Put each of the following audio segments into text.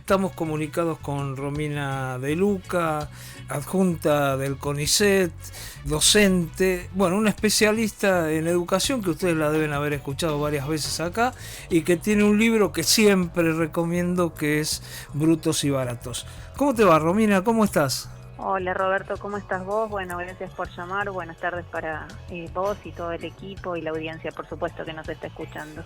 estamos comunicados con Romina De Luca, adjunta del CONICET, docente, bueno, una especialista en educación que ustedes la deben haber escuchado varias veces acá y que tiene un libro que siempre recomiendo, que es Brutos y Baratos. ¿Cómo te va, Romina? ¿Cómo estás? Hola Roberto, ¿cómo estás vos? Bueno, gracias por llamar, buenas tardes para vos y todo el equipo y la audiencia, por supuesto, que nos está escuchando.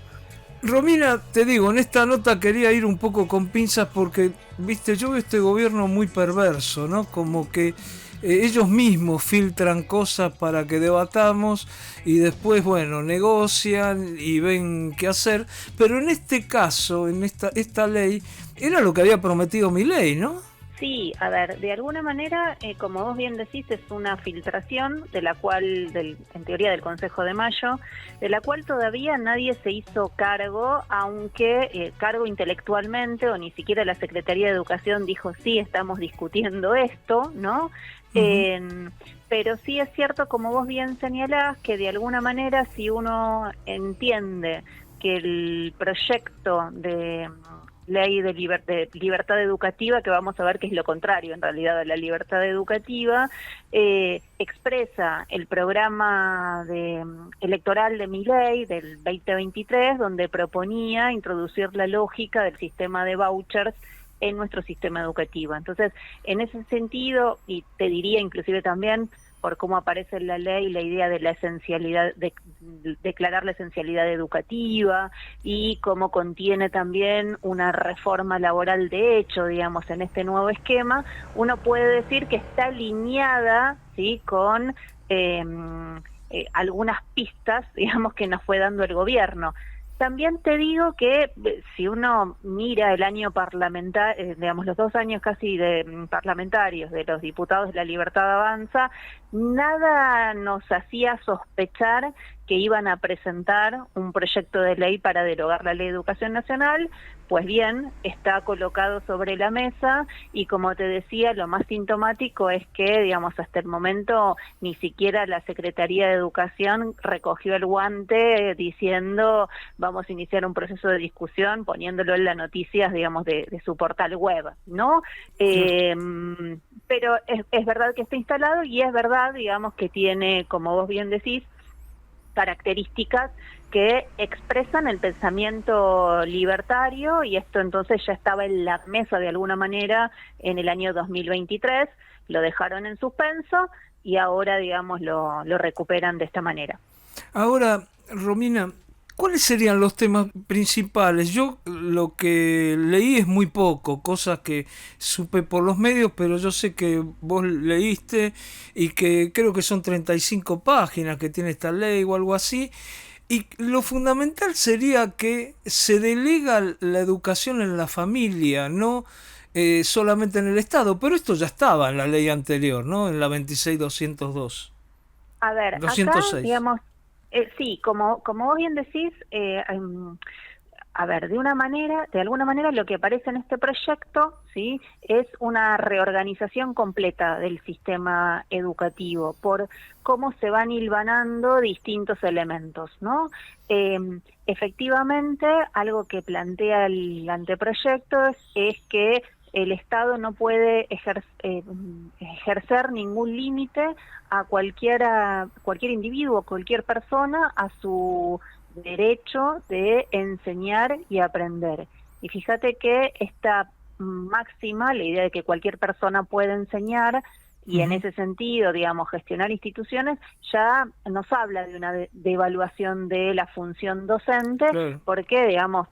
Romina, te digo, en esta nota quería ir un poco con pinzas porque, viste, yo veo este gobierno muy perverso, ¿no? Como que ellos mismos filtran cosas para que debatamos y después, bueno, negocian y ven qué hacer. Pero en este caso, en esta ley, era lo que había prometido Milei, ¿no? Sí, a ver, de alguna manera, como vos bien decís, es una filtración de la cual, en teoría del Consejo de Mayo, de la cual todavía nadie se hizo cargo, aunque cargo intelectualmente, o ni siquiera la Secretaría de Educación dijo, sí, estamos discutiendo esto, ¿no? Pero sí es cierto, como vos bien señalás, que de alguna manera, si uno entiende que el proyecto de ley de libertad educativa, que vamos a ver que es lo contrario en realidad de la libertad educativa, expresa el programa electoral de Milei del 2023, donde proponía introducir la lógica del sistema de vouchers en nuestro sistema educativo. Entonces, en ese sentido, y te diría inclusive también por cómo aparece en la ley la idea de la esencialidad, de declarar la esencialidad educativa, y cómo contiene también una reforma laboral de hecho, digamos, en este nuevo esquema, uno puede decir que está alineada, ¿sí?, con algunas pistas, digamos, que nos fue dando el gobierno. También te digo que si uno mira el año parlamentario, digamos los 2 años casi de parlamentarios de los diputados de La Libertad Avanza, nada nos hacía sospechar que iban a presentar un proyecto de ley para derogar la Ley de Educación Nacional. Pues bien, está colocado sobre la mesa y, como te decía, lo más sintomático es que, digamos, hasta el momento ni siquiera la Secretaría de Educación recogió el guante diciendo vamos a iniciar un proceso de discusión, poniéndolo en las noticias, digamos, de su portal web, ¿no? Pero es verdad que está instalado y es verdad, digamos, que tiene, como vos bien decís, características que expresan el pensamiento libertario, y esto entonces ya estaba en la mesa de alguna manera en el año 2023, lo dejaron en suspenso y ahora, digamos, lo recuperan de esta manera. Ahora, Romina, ¿cuáles serían los temas principales? Yo lo que leí es muy poco, cosas que supe por los medios, pero yo sé que vos leíste y que creo que son 35 páginas que tiene esta ley o algo así. Y lo fundamental sería que se delega la educación en la familia, no solamente en el Estado, pero esto ya estaba en la ley anterior, ¿no? En la 26.202. A ver, acá, 206. digamos, sí, como vos bien decís, a ver, de alguna manera lo que aparece en este proyecto, ¿sí?, es una reorganización completa del sistema educativo por cómo se van hilvanando distintos elementos, ¿no? Efectivamente, algo que plantea el anteproyecto es que el Estado no puede ejercer ningún límite a cualquier individuo, cualquier persona, a su derecho de enseñar y aprender. Y fíjate que esta máxima, la idea de que cualquier persona puede enseñar, y en ese sentido, digamos, gestionar instituciones, ya nos habla de una devaluación de la función docente, claro, porque, digamos,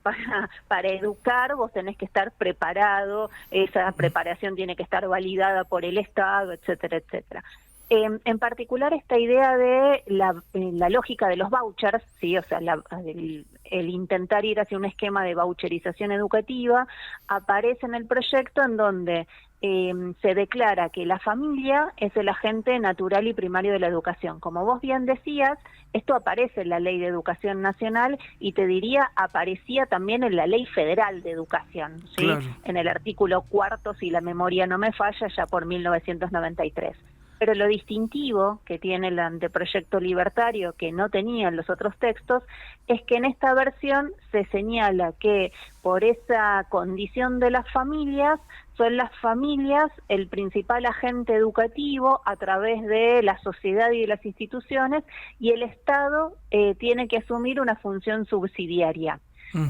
para educar vos tenés que estar preparado, esa preparación tiene que estar validada por el Estado, etcétera, etcétera. En particular, esta idea de la lógica de los vouchers, ¿sí?, o sea, el intentar ir hacia un esquema de voucherización educativa, aparece en el proyecto en donde se declara que la familia es el agente natural y primario de la educación. Como vos bien decías, esto aparece en la Ley de Educación Nacional y te diría, aparecía también en la Ley Federal de Educación, ¿sí?, claro, en el artículo 4, si la memoria no me falla, ya por 1993. Pero lo distintivo que tiene el anteproyecto libertario, que no tenían los otros textos, es que en esta versión se señala que por esa condición de las familias, son las familias el principal agente educativo a través de la sociedad y de las instituciones, y el Estado tiene que asumir una función subsidiaria.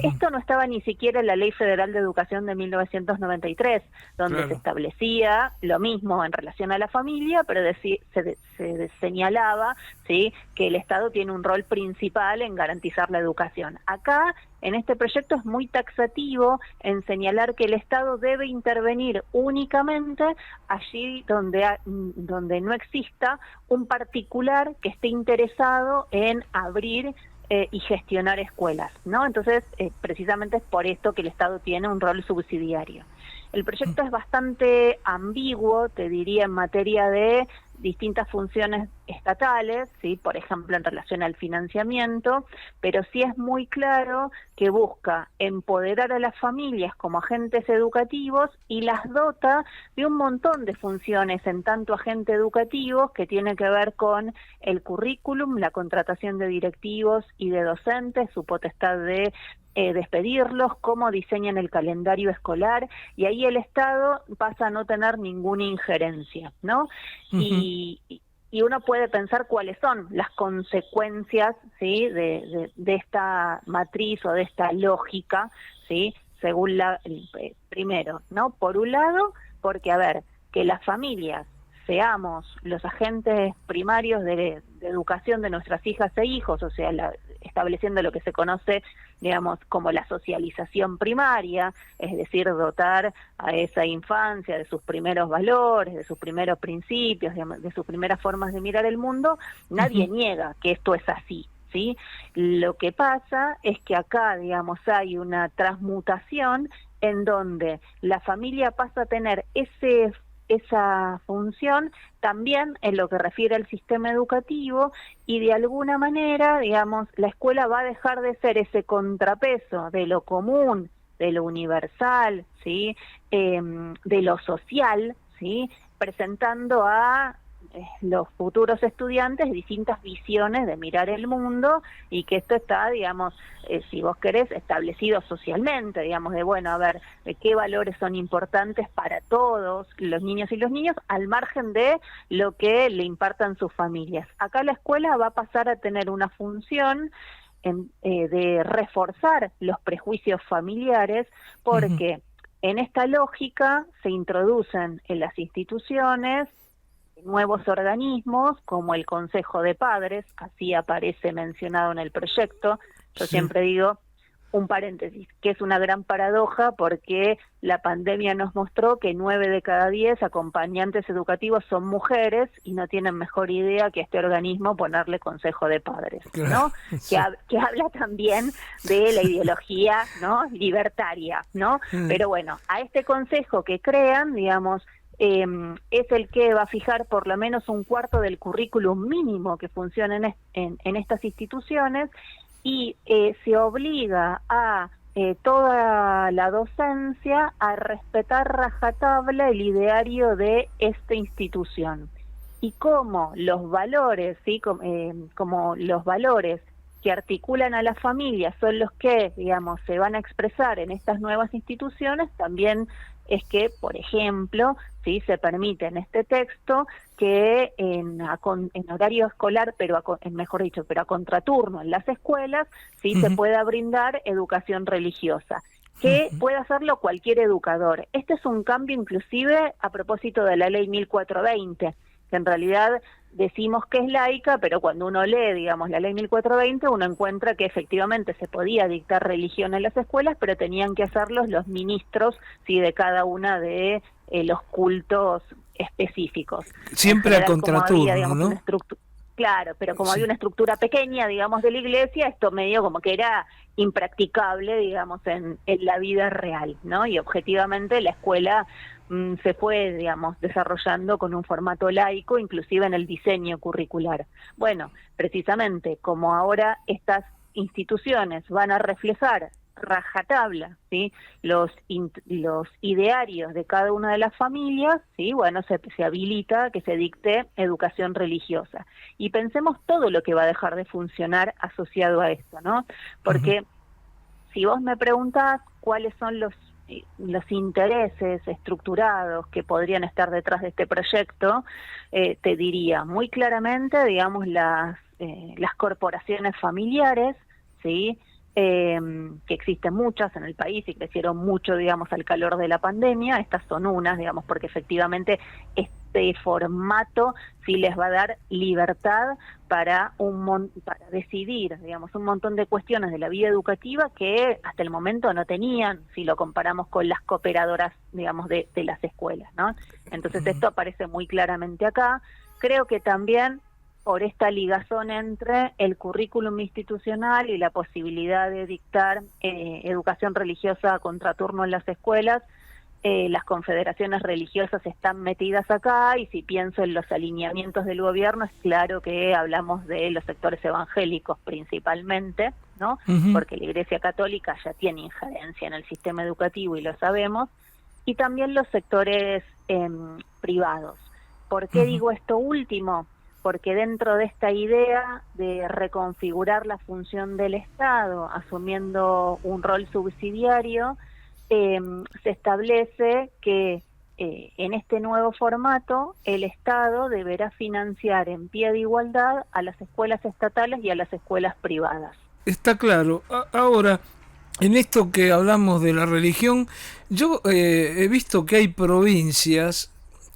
Esto no estaba ni siquiera en la Ley Federal de Educación de 1993, donde se establecía lo mismo en relación a la familia, pero se señalaba, ¿sí?, que el Estado tiene un rol principal en garantizar la educación. Acá, en este proyecto, es muy taxativo en señalar que el Estado debe intervenir únicamente allí donde no exista un particular que esté interesado en abrir y gestionar escuelas, ¿no? Entonces, precisamente es por esto que el Estado tiene un rol subsidiario. El proyecto es bastante ambiguo, te diría, en materia de distintas funciones estatales, ¿sí?, por ejemplo, en relación al financiamiento, pero sí es muy claro que busca empoderar a las familias como agentes educativos y las dota de un montón de funciones en tanto agente educativos que tiene que ver con el currículum, la contratación de directivos y de docentes, su potestad de despedirlos, cómo diseñan el calendario escolar, y ahí el Estado pasa a no tener ninguna injerencia, ¿no? Y uno puede pensar cuáles son las consecuencias, ¿sí?, de esta matriz o de esta lógica, ¿sí?, según primero, ¿no? Por un lado, porque, a ver, que las familias seamos los agentes primarios de educación de nuestras hijas e hijos, o sea, estableciendo lo que se conoce, digamos, como la socialización primaria, es decir, dotar a esa infancia de sus primeros valores, de sus primeros principios, de sus primeras formas de mirar el mundo. Nadie niega que esto es así, ¿sí? Lo que pasa es que acá, digamos, hay una transmutación en donde la familia pasa a tener esa función también en lo que refiere al sistema educativo, y de alguna manera, digamos, la escuela va a dejar de ser ese contrapeso de lo común, de lo universal, ¿sí?, de lo social, ¿sí?, presentando a los futuros estudiantes distintas visiones de mirar el mundo, y que esto está, digamos, si vos querés, establecido socialmente, digamos, de bueno, a ver, de qué valores son importantes para todos los niños y los niños, al margen de lo que le impartan sus familias. Acá la escuela va a pasar a tener una función de reforzar los prejuicios familiares, porque en esta lógica se introducen en las instituciones nuevos organismos como el Consejo de Padres, así aparece mencionado en el proyecto. Yo siempre digo, un paréntesis, que es una gran paradoja, porque la pandemia nos mostró que 9 de cada 10 acompañantes educativos son mujeres y no tienen mejor idea que este organismo ponerle Consejo de Padres, ¿no? Sí. Que habla también de la ideología, ¿no?, libertaria, ¿no? Pero bueno, a este consejo que crean, digamos, es el que va a fijar por lo menos un cuarto del currículum mínimo que funciona en estas instituciones, y se obliga a toda la docencia a respetar rajatabla el ideario de esta institución. Y como los valores, ¿sí?, como los valores que articulan a las familias son los que, digamos, se van a expresar en estas nuevas instituciones, también es que, por ejemplo, sí, se permite en este texto que en horario escolar, pero a contraturno en las escuelas, sí, se pueda brindar educación religiosa, que puede hacerlo cualquier educador. Este es un cambio inclusive a propósito de la ley 1420, que en realidad decimos que es laica, pero cuando uno lee, digamos, la ley 1420, uno encuentra que efectivamente se podía dictar religión en las escuelas, pero tenían que hacerlos los ministros, sí, de cada una de los cultos específicos. Siempre a contraturno, había, digamos, ¿no? Claro, pero como había una estructura pequeña, digamos, de la iglesia, esto medio como que era impracticable, digamos, en la vida real, ¿no? Y objetivamente la escuela se fue, digamos, desarrollando con un formato laico, inclusive en el diseño curricular. Bueno, precisamente como ahora estas instituciones van a reflejar rajatabla, ¿sí? Los idearios de cada una de las familias, ¿sí? Bueno, se habilita que se dicte educación religiosa. Y pensemos todo lo que va a dejar de funcionar asociado a esto, ¿no? Porque si vos me preguntás cuáles son los intereses estructurados que podrían estar detrás de este proyecto, te diría muy claramente, digamos, las corporaciones familiares, ¿sí? Que existen muchas en el país y crecieron mucho, digamos, al calor de la pandemia. Estas son unas, digamos, porque efectivamente este formato sí les va a dar libertad para para decidir, digamos, un montón de cuestiones de la vida educativa que hasta el momento no tenían, si lo comparamos con las cooperadoras, digamos, de las escuelas, ¿no? Entonces esto aparece muy claramente acá. Creo que también por esta ligazón entre el currículum institucional y la posibilidad de dictar educación religiosa a contraturno en las escuelas, las confederaciones religiosas están metidas acá, y si pienso en los alineamientos del gobierno, es claro que hablamos de los sectores evangélicos principalmente, ¿no? Porque la Iglesia Católica ya tiene injerencia en el sistema educativo y lo sabemos, y también los sectores privados. ¿Por qué digo esto último? Porque dentro de esta idea de reconfigurar la función del Estado, asumiendo un rol subsidiario, se establece que en este nuevo formato el Estado deberá financiar en pie de igualdad a las escuelas estatales y a las escuelas privadas. Está claro. Ahora, en esto que hablamos de la religión, yo he visto que hay provincias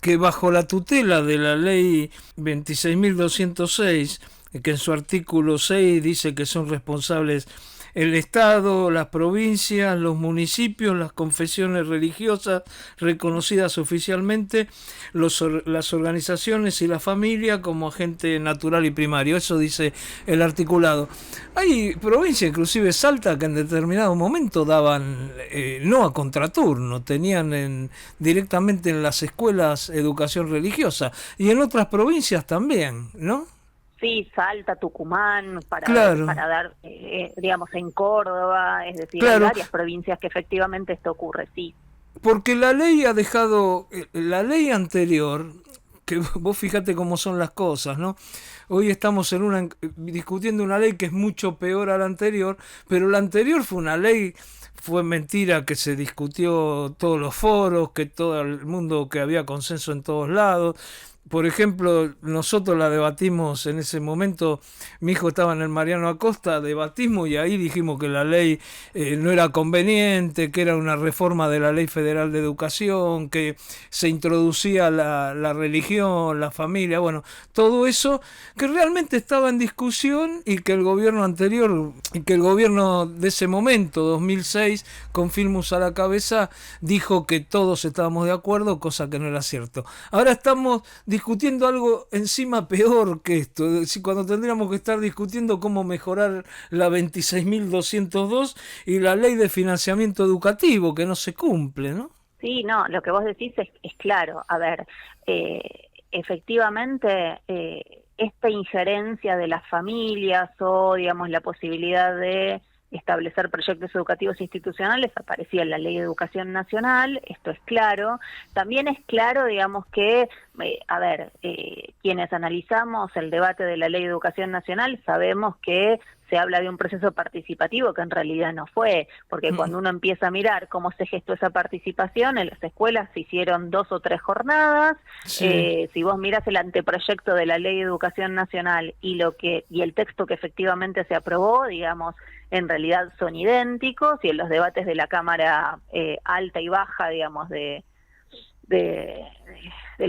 que bajo la tutela de la ley 26.206, que en su artículo 6 dice que son responsables el Estado, las provincias, los municipios, las confesiones religiosas reconocidas oficialmente, las organizaciones y la familia como agente natural y primario. Eso dice el articulado. Hay provincias, inclusive Salta, que en determinado momento daban no a contraturno, tenían directamente en las escuelas educación religiosa, y en otras provincias también, ¿no? Sí, Salta, Tucumán, Claro. para dar, digamos, en Córdoba, es decir, Claro. hay varias provincias que efectivamente esto ocurre, sí. Porque la ley ha dejado, la ley anterior, que vos fíjate cómo son las cosas, ¿no? Hoy estamos discutiendo una ley que es mucho peor a la anterior, pero la anterior fue una ley, fue mentira que se discutió todos los foros, que todo el mundo, que había consenso en todos lados. Por ejemplo, nosotros la debatimos en ese momento, mi hijo estaba en el Mariano Acosta, debatimos y ahí dijimos que la ley no era conveniente, que era una reforma de la Ley Federal de Educación, que se introducía la religión, la familia, bueno, todo eso que realmente estaba en discusión, y que el gobierno anterior, y que el gobierno de ese momento, 2006, con Filmus a la cabeza, dijo que todos estábamos de acuerdo, cosa que no era cierto. Ahora estamos discutiendo algo encima peor que esto, cuando tendríamos que estar discutiendo cómo mejorar la 26.202 y la ley de financiamiento educativo, que no se cumple, ¿no? Sí, no, lo que vos decís es claro. A ver, efectivamente, esta injerencia de las familias o, digamos, la posibilidad de establecer proyectos educativos institucionales aparecía en la Ley de Educación Nacional, esto es claro. También es claro, digamos, que, quienes analizamos el debate de la Ley de Educación Nacional sabemos que se habla de un proceso participativo que en realidad no fue, porque cuando uno empieza a mirar cómo se gestó esa participación, en las escuelas se hicieron 2 o 3 jornadas. Sí. Si vos mirás el anteproyecto de la Ley de Educación Nacional y el texto que efectivamente se aprobó, digamos, en realidad son idénticos, y en los debates de la Cámara alta y baja, digamos, del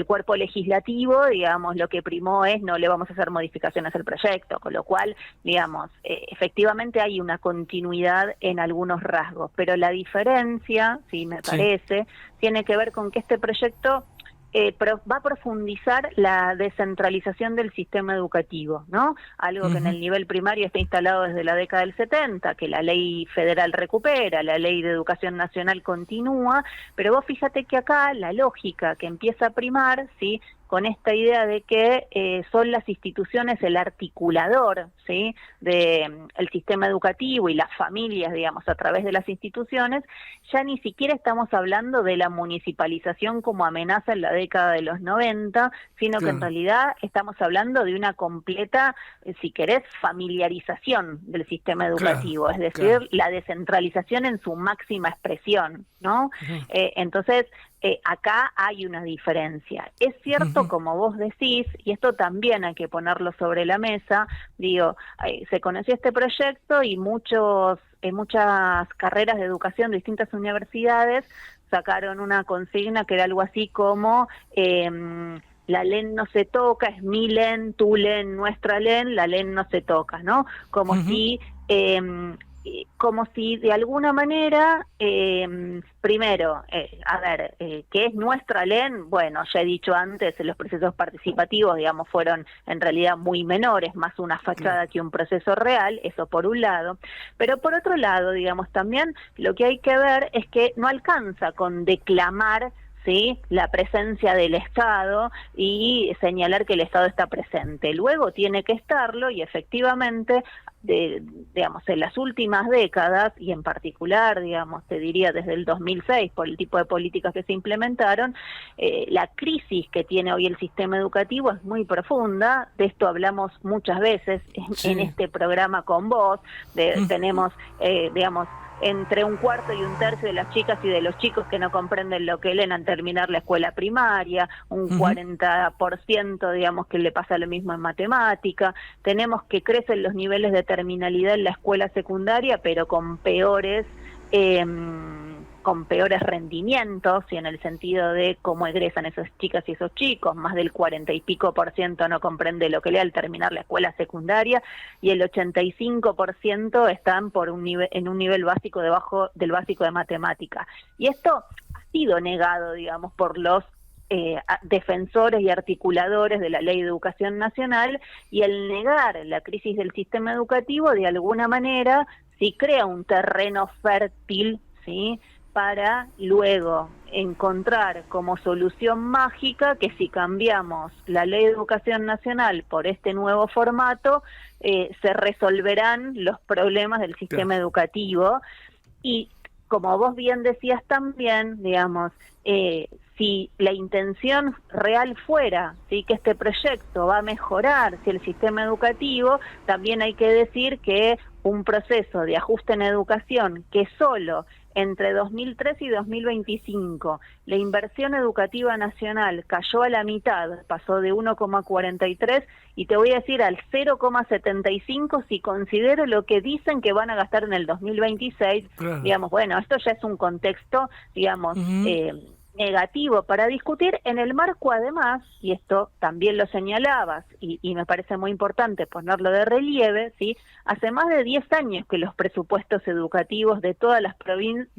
cuerpo legislativo, digamos, lo que primó es no le vamos a hacer modificaciones al proyecto, con lo cual, digamos, efectivamente hay una continuidad en algunos rasgos, pero la diferencia, sí, me parece, tiene que ver con que este proyecto va a profundizar la descentralización del sistema educativo, ¿no? Algo que en el nivel primario está instalado desde la década del 70, que la ley federal recupera, la ley de educación nacional continúa, pero vos fíjate que acá la lógica que empieza a primar, ¿sí?, con esta idea de que son las instituciones el articulador, ¿sí?, de el sistema educativo y las familias, digamos, a través de las instituciones, ya ni siquiera estamos hablando de la municipalización como amenaza en la década de los 90, sino que en realidad estamos hablando de una completa, si querés, familiarización del sistema educativo, es decir, la descentralización en su máxima expresión, ¿no? Entonces, acá hay una diferencia. Es cierto, como vos decís, y esto también hay que ponerlo sobre la mesa, digo, se conoció este proyecto y muchas carreras de educación de distintas universidades sacaron una consigna que era algo así como la LEN no se toca, es mi LEN, tu LEN, nuestra LEN, la LEN no se toca, ¿no? Como si de alguna manera, primero, ¿qué es nuestra LEN? Bueno, ya he dicho antes, los procesos participativos, digamos, fueron en realidad muy menores, más una fachada que un proceso real, eso por un lado, pero por otro lado, digamos, también lo que hay que ver es que no alcanza con declamar, ¿sí?, la presencia del Estado y señalar que el Estado está presente. Luego tiene que estarlo y efectivamente, digamos, en las últimas décadas y en particular, digamos, te diría desde el 2006 por el tipo de políticas que se implementaron, la crisis que tiene hoy el sistema educativo es muy profunda. De esto hablamos muchas veces en este programa con vos. Tenemos, digamos, entre un cuarto y un tercio de las chicas y de los chicos que no comprenden lo que leen al terminar la escuela primaria, un 40%, digamos, que le pasa lo mismo en matemática. Tenemos que crecen los niveles de terminalidad en la escuela secundaria, pero con peores rendimientos, y en el sentido de cómo egresan esas chicas y esos chicos, más del 40 y pico % no comprende lo que lee al terminar la escuela secundaria, y el 85% están en un nivel básico debajo del básico de matemática. Y esto ha sido negado, digamos, por los defensores y articuladores de la Ley de Educación Nacional, y el negar la crisis del sistema educativo, de alguna manera, sí crea un terreno fértil, ¿sí?, para luego encontrar como solución mágica que si cambiamos la Ley de Educación Nacional por este nuevo formato, se resolverán los problemas del sistema educativo. Y como vos bien decías también, digamos, si la intención real fuera, ¿sí?, que este proyecto va a mejorar el sistema educativo, también hay que decir que un proceso de ajuste en educación que solo entre 2003 y 2025 la inversión educativa nacional cayó a la mitad, pasó de 1,43 y te voy a decir al 0,75 si considero lo que dicen que van a gastar en el 2026, digamos, bueno, esto ya es un contexto, digamos, negativo para discutir en el marco, además, y esto también lo señalabas, y me parece muy importante ponerlo de relieve, ¿sí?, hace más de 10 años que los presupuestos educativos de todas las provincias,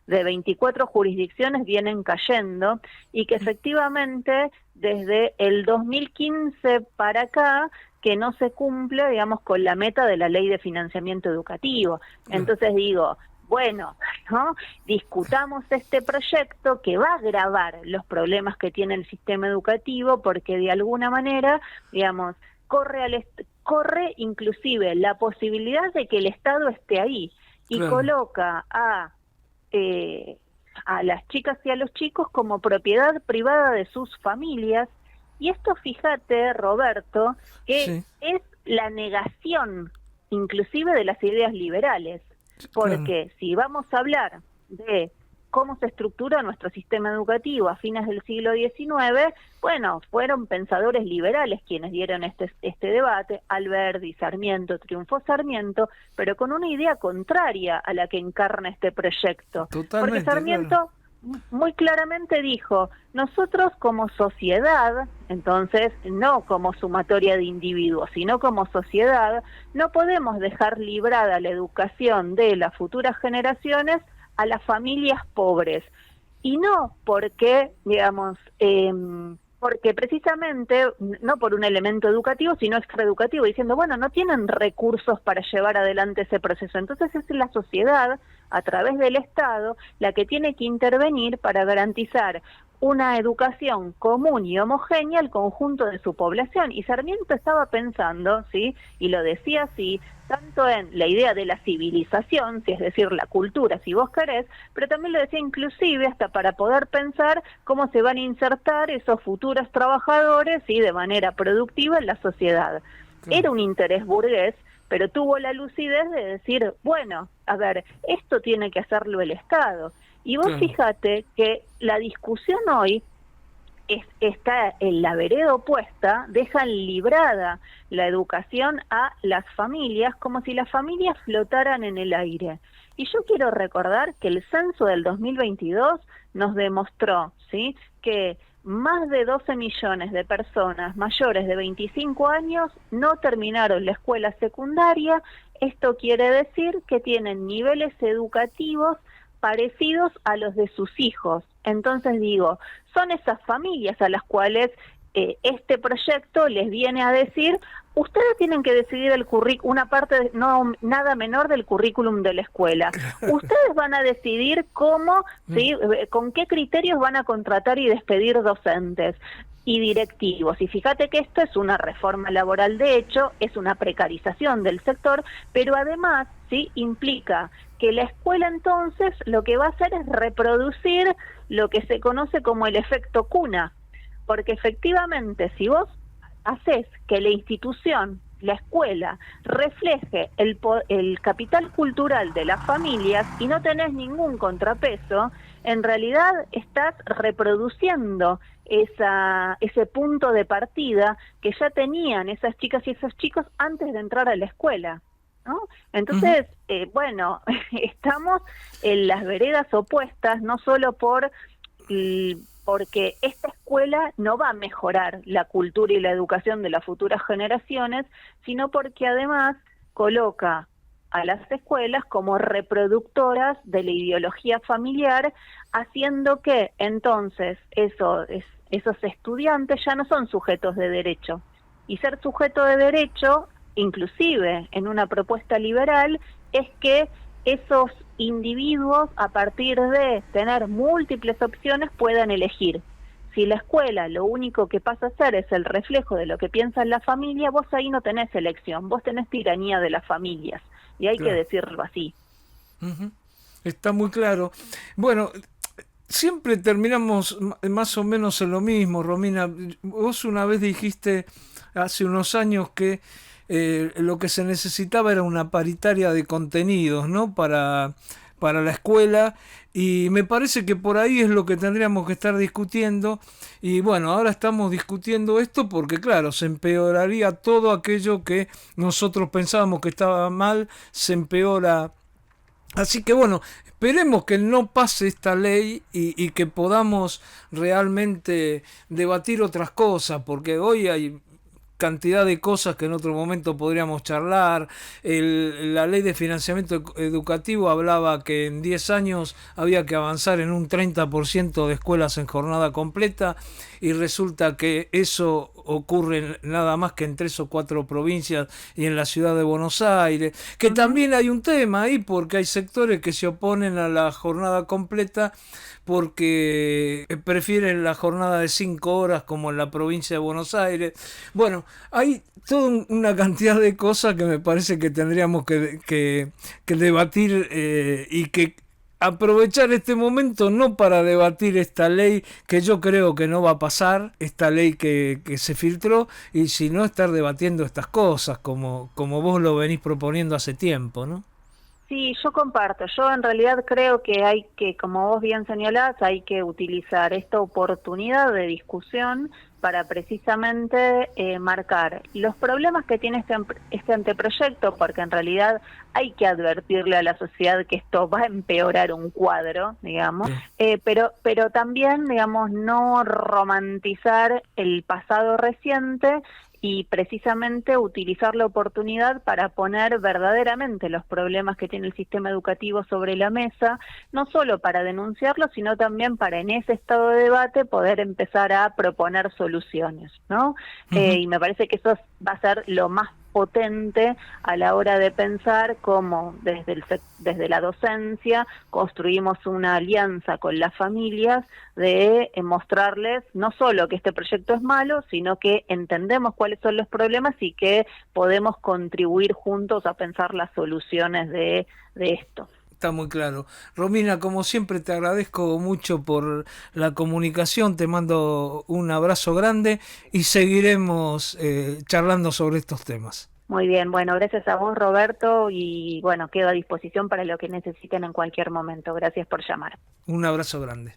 de 24 jurisdicciones vienen cayendo, y que efectivamente desde el 2015 para acá que no se cumple, digamos, con la meta de la Ley de Financiamiento Educativo. Entonces digo, bueno, ¿no?, discutamos este proyecto que va a agravar los problemas que tiene el sistema educativo, porque de alguna manera, digamos, corre inclusive la posibilidad de que el Estado esté ahí y coloca a las chicas y a los chicos como propiedad privada de sus familias. Y esto, fíjate, Roberto, que es la negación inclusive de las ideas liberales. Porque si vamos a hablar de cómo se estructuró nuestro sistema educativo a fines del siglo XIX, bueno, fueron pensadores liberales quienes dieron este debate, Alberdi, Sarmiento, triunfó Sarmiento, pero con una idea contraria a la que encarna este proyecto. Porque Sarmiento muy claramente dijo, nosotros como sociedad, entonces no como sumatoria de individuos, sino como sociedad, no podemos dejar librada la educación de las futuras generaciones a las familias pobres. Y no porque, digamos, porque precisamente, no por un elemento educativo, sino extraeducativo, diciendo, bueno, no tienen recursos para llevar adelante ese proceso. Entonces es la sociedad, a través del Estado, la que tiene que intervenir para garantizar una educación común y homogénea al conjunto de su población. Y Sarmiento estaba pensando, ¿sí? Y lo decía así, tanto en la idea de la civilización, si es decir, la cultura, si vos querés, pero también lo decía inclusive hasta para poder pensar cómo se van a insertar esos futuros trabajadores, ¿sí? De manera productiva en la sociedad. Claro. Era un interés burgués, pero tuvo la lucidez de decir, bueno, a ver, esto tiene que hacerlo el Estado. Y vos Claro. fíjate que la discusión hoy está en la vereda opuesta, dejan librada la educación a las familias, como si las familias flotaran en el aire. Y yo quiero recordar que el censo del 2022 nos demostró, ¿sí?, que más de 12 millones de personas mayores de 25 años no terminaron la escuela secundaria. Esto quiere decir que tienen niveles educativos parecidos a los de sus hijos. Entonces digo, son esas familias a las cuales este proyecto les viene a decir, ustedes tienen que decidir una parte no nada menor del currículum de la escuela. Ustedes van a decidir cómo, ¿sí?, con qué criterios van a contratar y despedir docentes y directivos. Y fíjate que esto es una reforma laboral, de hecho, es una precarización del sector, pero además, ¿sí?, implica que la escuela entonces lo que va a hacer es reproducir lo que se conoce como el efecto cuna, porque efectivamente si vos haces que la institución, la escuela, refleje el capital cultural de las familias y no tenés ningún contrapeso, en realidad estás reproduciendo ese punto de partida que ya tenían esas chicas y esos chicos antes de entrar a la escuela, ¿no? Entonces, bueno, estamos en las veredas opuestas, no solo porque esta escuela no va a mejorar la cultura y la educación de las futuras generaciones, sino porque además coloca a las escuelas como reproductoras de la ideología familiar, haciendo que entonces esos estudiantes ya no son sujetos de derecho. Y ser sujeto de derecho, inclusive en una propuesta liberal, es que esos individuos, a partir de tener múltiples opciones, puedan elegir. Si la escuela lo único que pasa a ser es el reflejo de lo que piensa la familia, vos ahí no tenés elección, vos tenés tiranía de las familias, y hay que decirlo así. Está muy claro. Bueno, siempre terminamos más o menos en lo mismo, Romina. Vos una vez dijiste hace unos años que lo que se necesitaba era una paritaria de contenidos, ¿no?, para la escuela, y me parece que por ahí es lo que tendríamos que estar discutiendo. Y bueno, ahora estamos discutiendo esto porque claro, se empeoraría todo aquello que nosotros pensábamos que estaba mal, se empeora. Así que bueno, esperemos que no pase esta ley y que podamos realmente debatir otras cosas, porque hoy hay cantidad de cosas que en otro momento podríamos charlar. La ley de financiamiento educativo hablaba que en 10 años había que avanzar en un 30% de escuelas en jornada completa, y resulta que eso ocurre nada más que en 3 o 4 provincias y en la ciudad de Buenos Aires, que también hay un tema ahí porque hay sectores que se oponen a la jornada completa porque prefieren la jornada de 5 horas como en la provincia de Buenos Aires. Bueno, hay toda una cantidad de cosas que me parece que tendríamos que debatir, y que aprovechar este momento no para debatir esta ley que yo creo que no va a pasar, esta ley que se filtró, y sino estar debatiendo estas cosas como vos lo venís proponiendo hace tiempo, ¿no? Sí, yo comparto. Yo en realidad creo que hay que, como vos bien señalás, hay que utilizar esta oportunidad de discusión para precisamente marcar los problemas que tiene este anteproyecto, porque en realidad hay que advertirle a la sociedad que esto va a empeorar un cuadro, digamos, pero también, digamos, no romantizar el pasado reciente y precisamente utilizar la oportunidad para poner verdaderamente los problemas que tiene el sistema educativo sobre la mesa, no solo para denunciarlos, sino también para en ese estado de debate poder empezar a proponer soluciones, ¿no? Y me parece que eso va a ser lo más potente a la hora de pensar cómo desde la docencia construimos una alianza con las familias de mostrarles no solo que este proyecto es malo, sino que entendemos cuáles son los problemas y que podemos contribuir juntos a pensar las soluciones de esto. Está muy claro. Romina, como siempre te agradezco mucho por la comunicación, te mando un abrazo grande y seguiremos charlando sobre estos temas. Muy bien, bueno, gracias a vos, Roberto, y bueno, quedo a disposición para lo que necesiten en cualquier momento. Gracias por llamar. Un abrazo grande.